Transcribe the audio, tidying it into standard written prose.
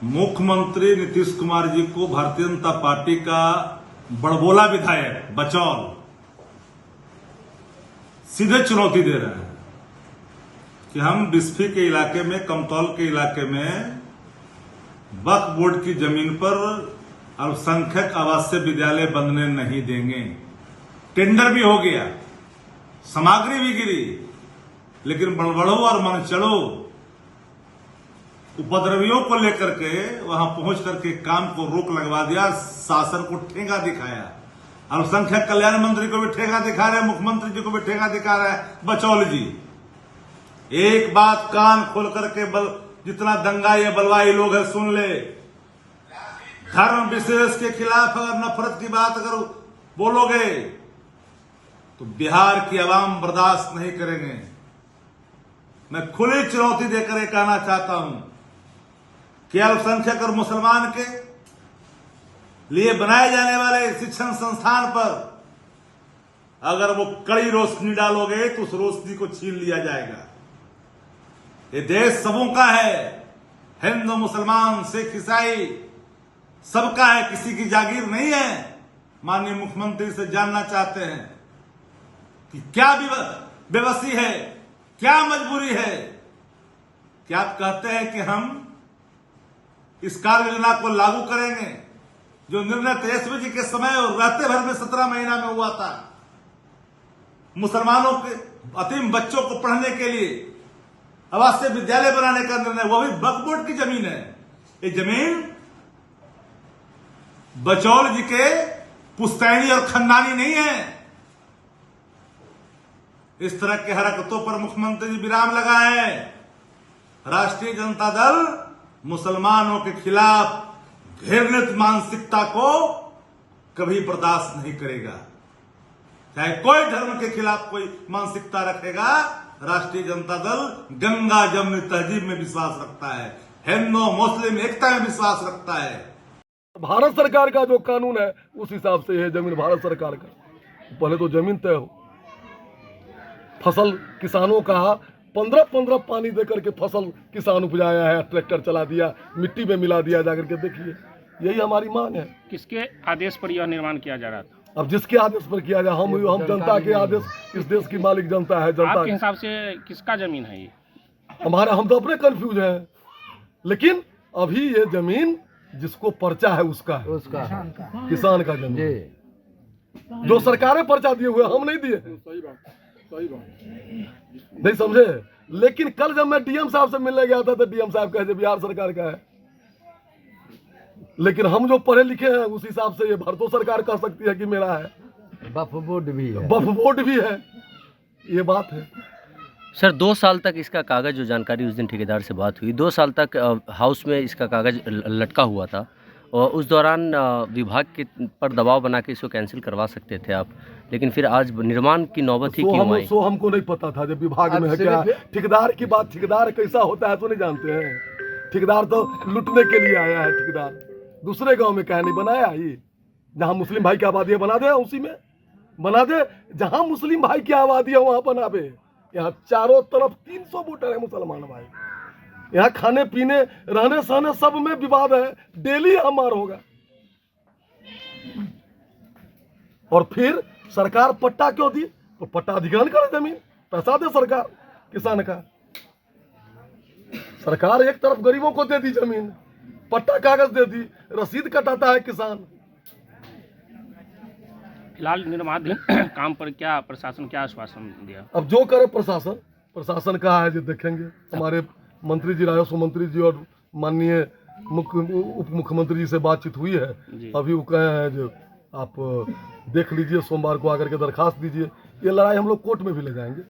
मुख्यमंत्री नीतीश कुमार जी को भारतीय जनता पार्टी का बड़बोला विधायक बचौल सीधे चुनौती दे रहे हैं कि हम बिस्फी के इलाके में, कमतौल के इलाके में वक्फ बोर्ड की जमीन पर अल्पसंख्यक आवासीय विद्यालय बनने नहीं देंगे। टेंडर भी हो गया, सामग्री भी गिरी, लेकिन बड़बड़ों और मनचढ़ों उपद्रवियों को लेकर के वहां पहुंच करके काम को रोक लगवा दिया, शासन को ठेंगा दिखाया। अल्पसंख्यक कल्याण मंत्री को भी ठेंगा दिखा रहे हैं, मुख्यमंत्री जी को भी ठेंगा दिखा रहे हैं बचौल जी। एक बात कान खोल करके जितना दंगा ये बलवाई लोग है सुन ले, धर्म विशेष के खिलाफ अगर नफरत की बात अगर बोलोगे तो बिहार की आवाम बर्दाश्त नहीं करेंगे। मैं खुली चुनौती देकर ये कहना चाहता हूं कि अल्पसंख्यक और मुसलमान के लिए बनाए जाने वाले शिक्षण संस्थान पर अगर वो कड़ी रोशनी डालोगे तो उस रोशनी को छीन लिया जाएगा। ये देश सबों का है, हिंदू मुसलमान सिख ईसाई सबका है, किसी की जागीर नहीं है। माननीय मुख्यमंत्री से जानना चाहते हैं कि क्या बेबसी है, क्या मजबूरी है कि आप कहते हैं कि हम इस कार्य योजना को लागू करेंगे जो निर्णय तेजस्वी जी के समय और रहते भर में 17 महीना में हुआ था। मुसलमानों के अतीम बच्चों को पढ़ने के लिए आवासीय विद्यालय बनाने का निर्णय, वो भी वक्फ बोर्ड की जमीन है। ये जमीन बचौल जी के पुश्तैनी और खानदानी नहीं है। इस तरह की हरकतों पर मुख्यमंत्री जी विराम लगाए। राष्ट्रीय जनता दल मुसलमानों के खिलाफ घृणित मानसिकता को कभी बर्दाश्त नहीं करेगा। चाहे कोई धर्म के खिलाफ कोई मानसिकता रखेगा, राष्ट्रीय जनता दल गंगा जमुनी तहजीब में विश्वास रखता है, हिंदू मुस्लिम एकता में विश्वास रखता है। भारत सरकार का जो कानून है उस हिसाब से है जमीन भारत सरकार का। पहले तो जमीन तय हो, फसल किसानों का 15-15 पानी देकर के फसल किसान उपजाया है, ट्रैक्टर चला दिया, मिट्टी में मिला दिया, जाकर के देखिए। यही हमारी मांग है। किसके आदेश पर यह निर्माण किया जा रहा था? अब जिसके आदेश पर किया जाए, हम जनता के आदेश, इस देश की मालिक जनता है। जनता आपके हिसाब से किसका जमीन है ये? हमारा, हम तो अपने कंफ्यूज हैं, लेकिन अभी ये जमीन जिसको पर्चा है उसका है, किसान का जमीन। जो सरकारें पर्चा दिए हुए, हम नहीं दिए, नहीं समझे। लेकिन कल जब मैं डीएम साहब से मिलने गया था तो डीएम साहब कहे बिहार सरकार का है, लेकिन हम जो पढ़े लिखे हैं उस हिसाब से ये भारत सरकार कह सकती है कि मेरा है। वक्फ बोर्ड भी है, वक्फ बोर्ड भी है, ये बात है। सर 2 साल तक इसका कागज़, जो जानकारी उस दिन ठेकेदार से बात हुई, 2 साल तक हाउस में इसका कागज़ लटका हुआ था और उस दौरान विभाग के पर दबाव बना के इसको कैंसिल करवा सकते थे आप, लेकिन फिर आज निर्माण की नौबत ही क्यों आई? हमको नहीं पता था जब विभाग में है क्या। ठेकेदार की बात, ठेकेदार कैसा होता है तो नहीं जानते हैं। ठेकेदार तो लुटने के लिए आया है। ठेकेदार दूसरे गांव में कहा नहीं बनाया, ये जहां मुस्लिम भाई की आबादी है बना दे, उसी में बना दे। जहां मुस्लिम भाई की आबादी है वहां बनावे। यहाँ चारों तरफ 300 वोटर है मुसलमान भाई। यहाँ खाने पीने रहने सहने सब में विवाद है, डेली हमार होगा। और फिर सरकार पट्टा क्यों दी? तो पट्टा अधिग्रहण करे जमीन, पैसा दे सरकार किसान का। सरकार एक तरफ गरीबों को दे दी जमीन, पट्टा कागज दे दी, रसीद कटाता है किसान। फिलहाल निर्माणाधीन काम पर क्या प्रशासन क्या आश्वासन दिया? अब जो करे प्रशासन कहा है जो देखेंगे। हमारे मंत्री जी, राजस्व मंत्री जी और माननीय उप मुख्यमंत्री जी से बातचीत हुई है। अभी वो कहे हैं जो आप देख लीजिए, सोमवार को आकर के दरखास्त दीजिए। ये लड़ाई हम लोग कोर्ट में भी ले जाएंगे।